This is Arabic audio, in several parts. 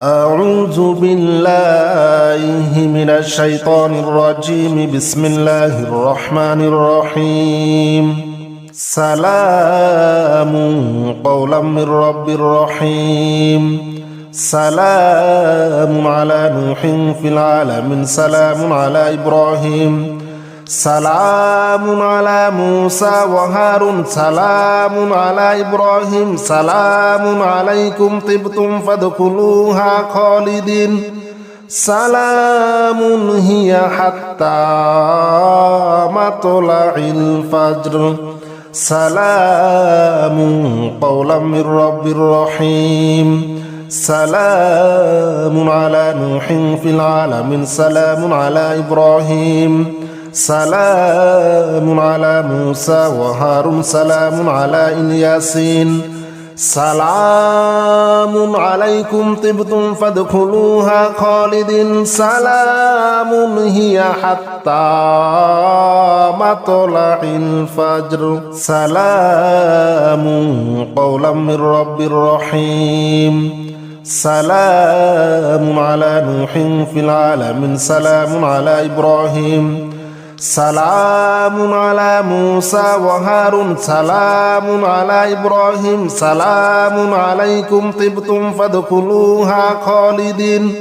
أعوذ بالله من الشيطان الرجيم. بسم الله الرحمن الرحيم. سلام قولا من رب رحيم. سلام على نوح في العالمين. سلام على إبراهيم. سلام على موسى وهارون. سلام على إبراهيم. سلام عليكم طبتم فادخلوها خالدين. سلام هي حتى مطلع الفجر. سلام قولا من رب رحيم. سلام على نوح في العالمين. سلام على إبراهيم. سلام على موسى وهارون. سلام على الياسين. سلام عليكم طبتم فادخلوها خالدين. سلام هي حتى مطلع الفجر. سلام قولا من رب رحيم. سلام على نوح في العالمين. سلام على إبراهيم. سلام على موسى وهارون. سلام على إبراهيم. سلام عليكم طبتم فادخلوها خالدين.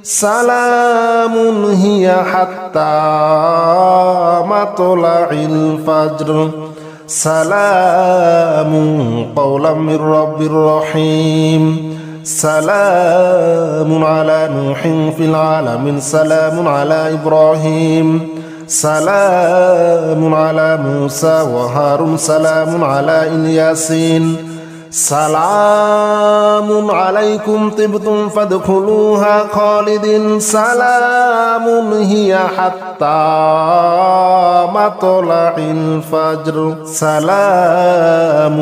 سلام هي حتى مطلع الفجر. سلام قولا من رب رحيم. سلام على نوح في العالمين. سلام على إبراهيم. سلام على موسى وهارون. سلام على الياسين. سلام عليكم طبتم فادخلوها خالدين. سلام هي حتى مطلع الفجر. سلام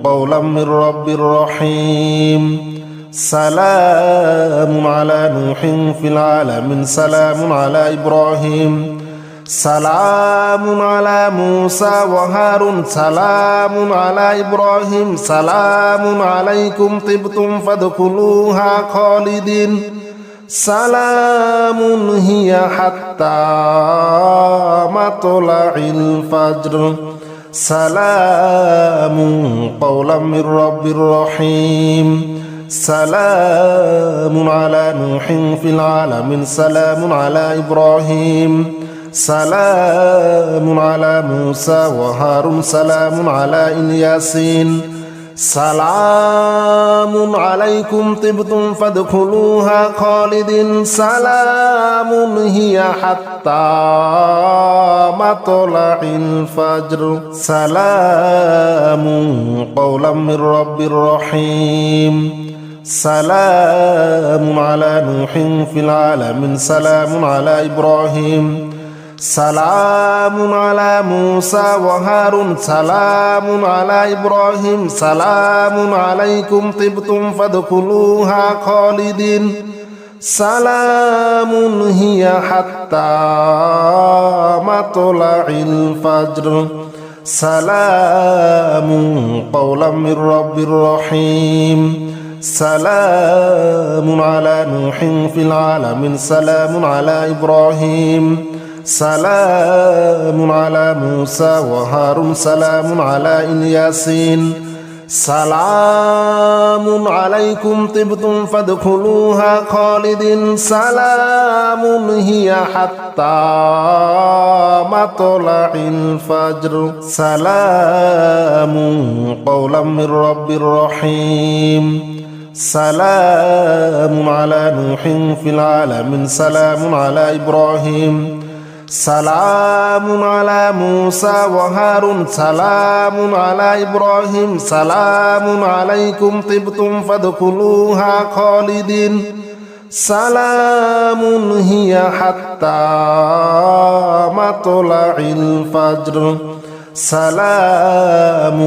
قولا من رب رحيم. سلام على نوح في العالمين. سلام على إبراهيم. سلام على موسى وهارون. سلام على إبراهيم. سلام عليكم طبتم فادخلوها خالدين. سلام هي حتى مطلع الفجر. سلام قولا من رب رحيم. سلام على نوح في العالمين. سلام على إبراهيم. سلام على موسى وهارون. سلام على الياسين. سلام عليكم طبتم فادخلوها خالدين. سلام هي حتى مطلع الفجر. سلام قولا من رب رحيم. سلام على نوح في العالمين. سلام على إبراهيم. سلام على موسى وهارون. سلام على إبراهيم. سلام عليكم طبتم فادخلوها خالدين. سلام هي حتى مطلع الفجر. سلام قولا من رب رحيم. سلام على نوح في العالمين. سلام على إبراهيم. سلام على موسى وهارون. سلام على الياسين. سلام عليكم طبتم فادخلوها خالدين. سلام هي حتى مطلع الفجر. سلام قولا من رب رحيم. سلام على نوح في العالمين. سلام على إبراهيم. سلام على موسى وهارون. سلام على إبراهيم. سلام عليكم طبتم فادخلوها خالدين. سلام هي حتى مطلع الفجر. سلام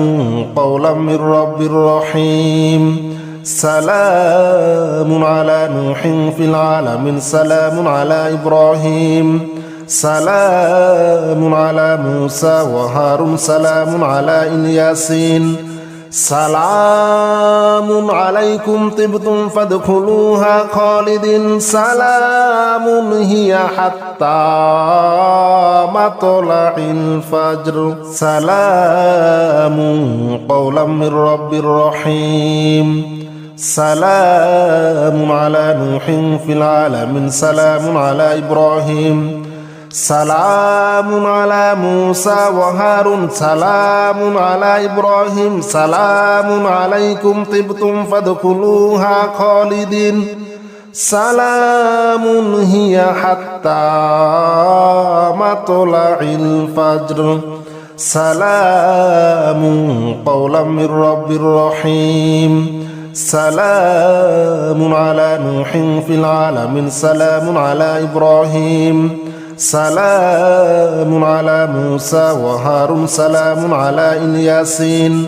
قولا من رب رحيم. سلام على نوح في العالمين. سلام على إبراهيم. سلام على موسى وهارون. سلام على الياسين. سلام عليكم طبتم فادخلوها خالدين سلام هي حتى مطلع الفجر سلام قولا من رب رحيم سلام على نوح في العالمين سلام على إبراهيم سلام على موسى وهارون سلام على إبراهيم سلام عليكم طبتم فادخلوها خالدين سلام هي حتى مطلع الفجر سلام قولا من رب رحيم سلام على نوح في العالمين سلام على إبراهيم سلام على موسى وهارون سلام على الياسين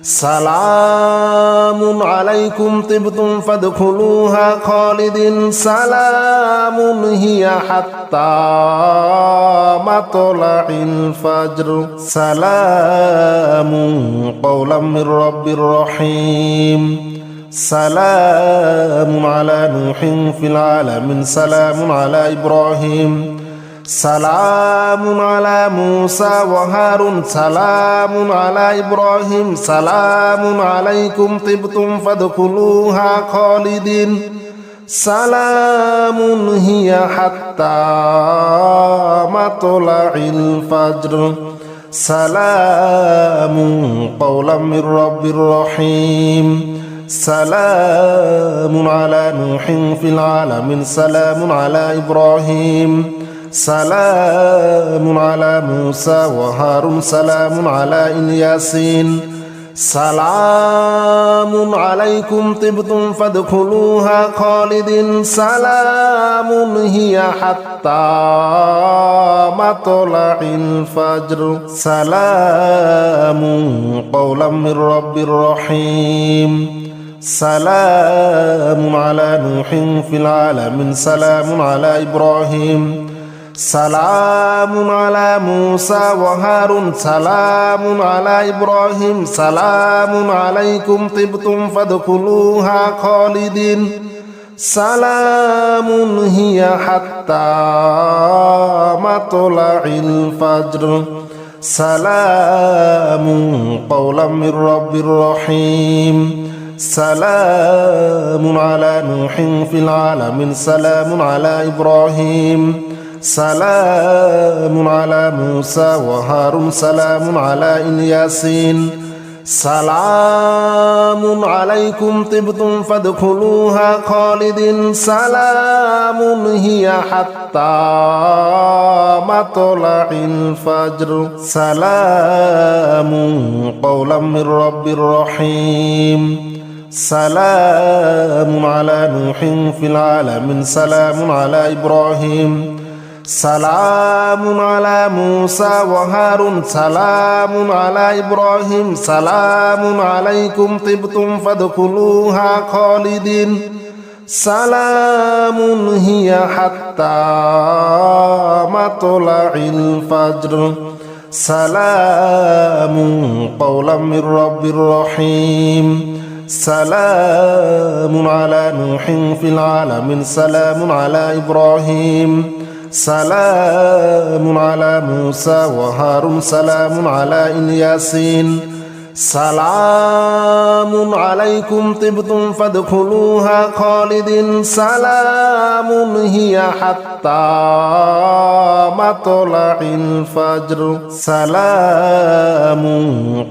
سلام عليكم طبتم فادخلوها خالدين سلام هي حتى مطلع الفجر سلام قولا من رب رحيم سلام على نوح في العالمين سلام على إبراهيم سلام على موسى وهارون سلام على إبراهيم سلام عليكم طبتم فادخلوها خالدين سلام هي حتى مطلع الفجر سلام قولا من رب رحيم سلام على نوح في العالمين سلام على إبراهيم سلام على موسى وهارون سلام على الياسين سلام عليكم طبتم فادخلوها خالدين سلام هي حتى مطلع الفجر سلام قولا من رب رحيم سلام على نوح في العالمين سلام على إبراهيم سلام على موسى وهارون سلام على إبراهيم سلام عليكم طبتم فادخلوها خالدين سلام هي حتى مطلع الفجر سلام قولا من رب رحيم سلام على نوح في العالمين سلام على إبراهيم سلام على موسى وهارون سلام على الياسين سلام عليكم طبتم فادخلوها خالدين سلام هي حتى مطلع الفجر سلام قولا من رب رحيم سلام على نوح في العالمين سلام على إبراهيم سلام على موسى وهارون سلام على إبراهيم سلام عليكم طبتم فادخلوها خالدين سلام هي حتى مطلع الفجر سلام قولا من رب رحيم سلام على نوح في العالمين سلام على إبراهيم سلام على موسى وهارون سلام على الياسين سلام عليكم طبتم فادخلوها خالدين سلام هي حتى مطلع الفجر سلام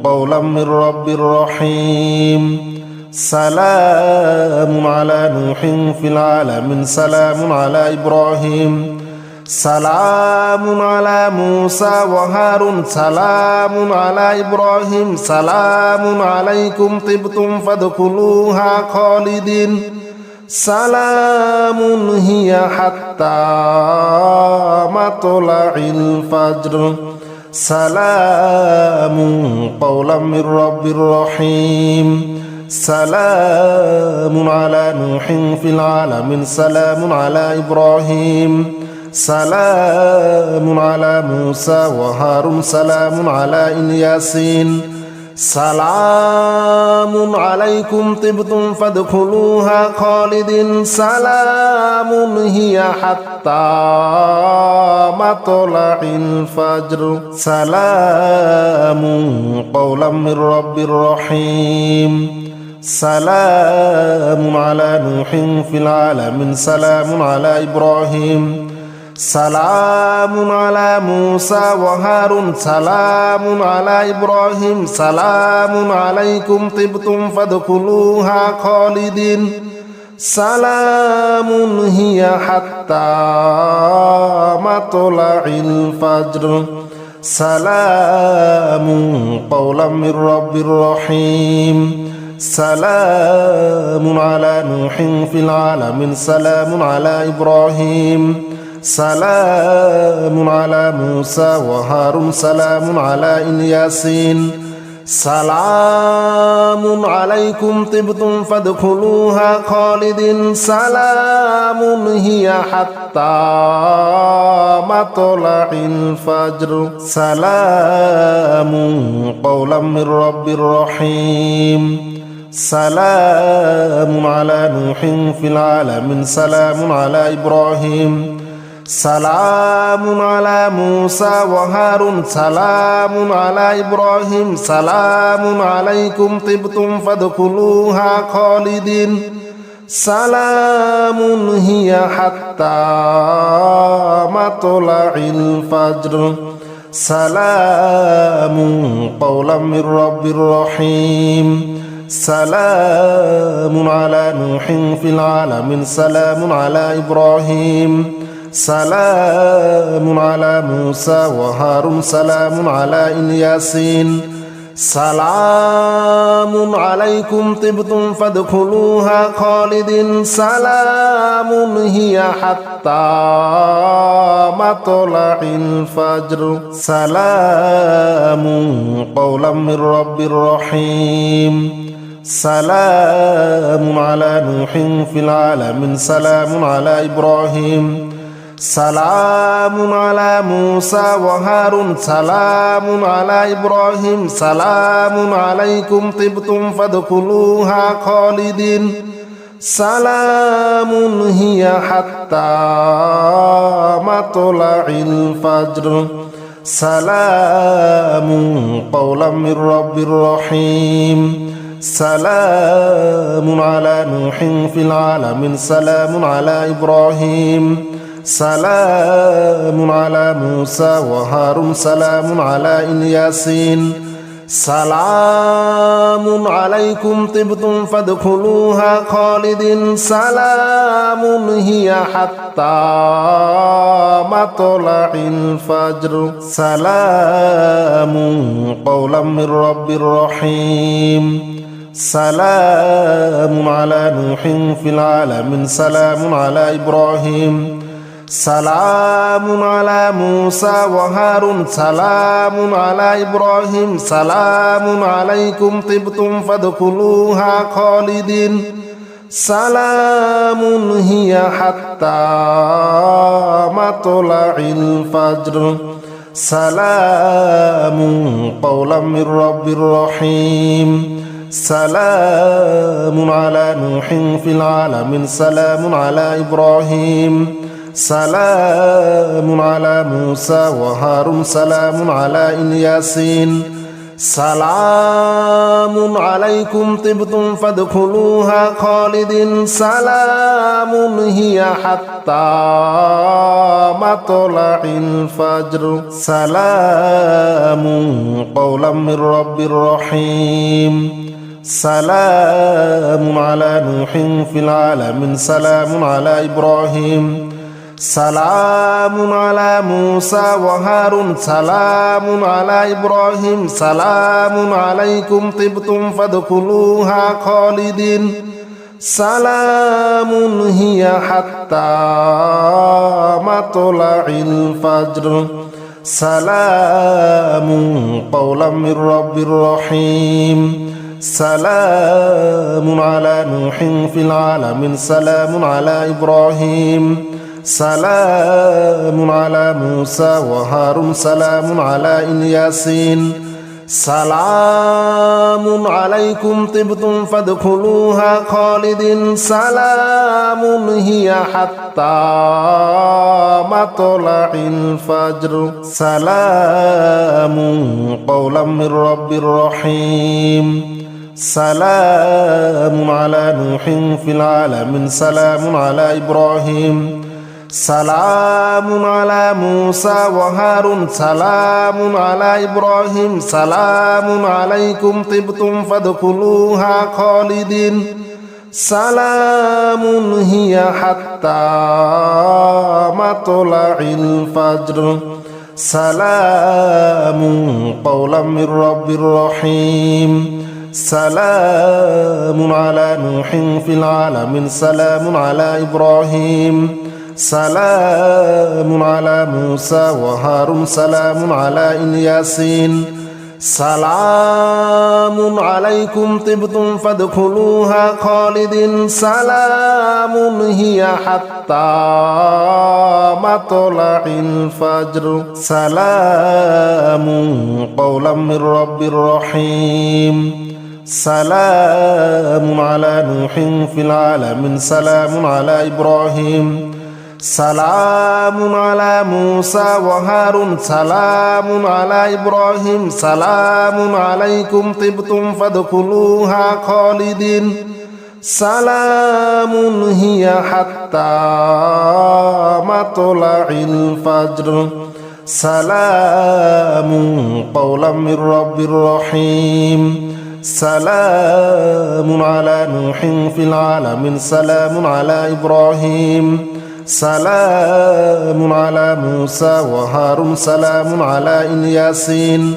قولا من رب رحيم سلام على نوح في العالمين سلام على إبراهيم سلام على موسى وهارون سلام على إبراهيم سلام عليكم طبتم فادخلوها خالدين سلام هي حتى مطلع الفجر سلام قولا من رب رحيم سلام على نوح في العالمين سلام على إبراهيم سلام على موسى وهارون سلام على الياسين سلام عليكم طبتم فادخلوها خالدين سلام هي حتى مطلع الفجر سلام قولا من رب رحيم سلام على نوح في العالمين سلام على إبراهيم سلام على موسى وهارون سلام على إبراهيم سلام عليكم طبتم فادخلوها خالدين سلام هي حتى مطلع الفجر سلام قولا من رب رحيم سلام على نوح في العالمين سلام على إبراهيم سلام على موسى وهارون سلام على الياسين سلام عليكم طبتم فادخلوها خالدين سلام هي حتى مطلع الفجر سلام قولا من رب رحيم سلام على نوح في العالمين سلام على إبراهيم سلام على موسى وهارون سلام على إبراهيم سلام عليكم طبتم فادخلوها خالدين سلام هي حتى مطلع الفجر سلام قولا من رب رحيم سلام على نوح في العالمين سلام على إبراهيم سلام على موسى وهارون سلام على الياسين سلام عليكم طبتم فادخلوها خالدين سلام هي حتى مطلع الفجر سلام قولا من رب رحيم سلام على نوح في العالمين سلام على إبراهيم سلام على موسى وهارون سلام على إبراهيم سلام عليكم طبتم فادخلوها خالدين سلام هي حتى مطلع الفجر سلام قولا من رب رحيم سلام على نوح في العالمين سلام على إبراهيم سلام على موسى وهارون سلام على الياسين سلام عليكم طبتم فادخلوها خالدين سلام هي حتى مطلع الفجر سلام قولا من رب رحيم سلام على نوح في العالمين سلام على إبراهيم سلام على موسى وهارون سلام على إبراهيم سلام عليكم طبتم فادخلوها خالدين سلام هي حتى مطلع الفجر سلام قولا من رب رحيم سلام على نوح في العالمين سلام على إبراهيم سلام على موسى وهارون سلام على الياسين سلام عليكم طبتم فادخلوها خالدين سلام هي حتى مطلع الفجر سلام قولا من رب رحيم سلام على نوح في العالمين سلام على إبراهيم سلام على موسى وهارون سلام على إبراهيم سلام عليكم طبتم فادخلوها خالدين سلام هي حتى مطلع الفجر سلام قولا من رب رحيم سلام على نوح في العالمين سلام على إبراهيم سلام على موسى وهارون سلام على الياسين سلام عليكم طبتم فادخلوها خالدين سلام هي حتى مطلع الفجر سلام قولا من رب رحيم سلام على نوح في العالمين سلام على إبراهيم سلام على موسى وهارون سلام على إبراهيم سلام عليكم طبتم فادخلوها خالدين سلام هي حتى مطلع الفجر سلام قولا من رب رحيم سلام على نوح في العالمين سلام على إبراهيم سلام على موسى وهارون سلام على الياسين سلام عليكم طبتم فادخلوها خالدين سلام هي حتى مطلع الفجر سلام قولا من رب رحيم سلام على نوح في العالمين سلام على إبراهيم سلام على موسى وهارون سلام على إبراهيم سلام عليكم طبتم فادخلوها خالدين سلام هي حتى مطلع الفجر سلام قولا من رب رحيم سلام على نوح في العالمين سلام على إبراهيم سلام على موسى وهارون سلام على الياسين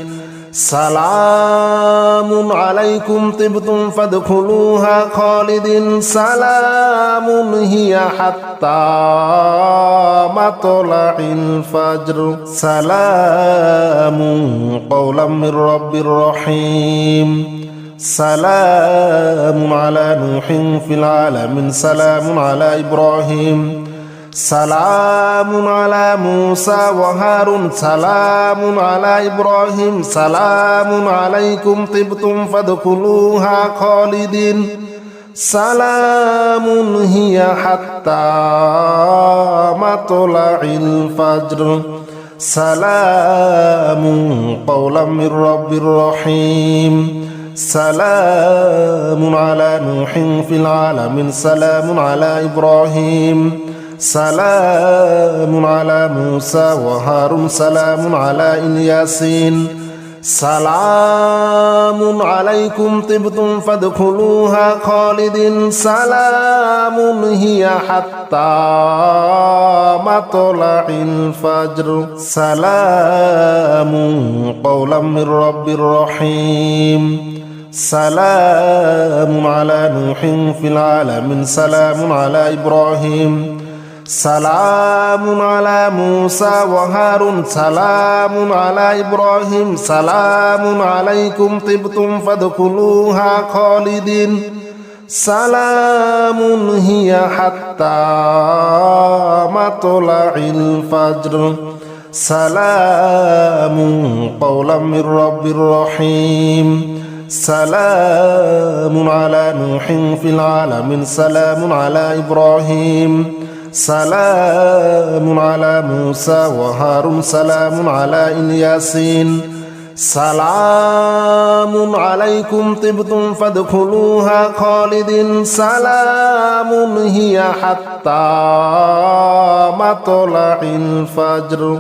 سلام عليكم طبتم فادخلوها خالدين سلام هي حتى مطلع الفجر سلام قولا من رب رحيم سلام على نوح في العالمين سلام على إبراهيم سلام على موسى وهارون سلام على إبراهيم سلام عليكم طبتم فادخلوها خالدين سلام هي حتى مطلع الفجر سلام قولا من رب رحيم سلام على نوح في العالمين سلام على إبراهيم سلام على موسى وهارون سلام على الياسين سلام عليكم طبتم فادخلوها خالدين سلام هي حتى مطلع الفجر سلام قولا من رب رحيم سلام على نوح في العالمين سلام على إبراهيم سلام على موسى وهارون سلام على إبراهيم سلام عليكم طبتم فادخلوها خالدين سلام هي حتى مطلع الفجر سلام قولا من رب رحيم سلام على نوح في العالمين سلام على إبراهيم سلام على موسى وهارون سلام على الياسين سلام عليكم طبتم فادخلوها خالدين سلام هي حتى مطلع الفجر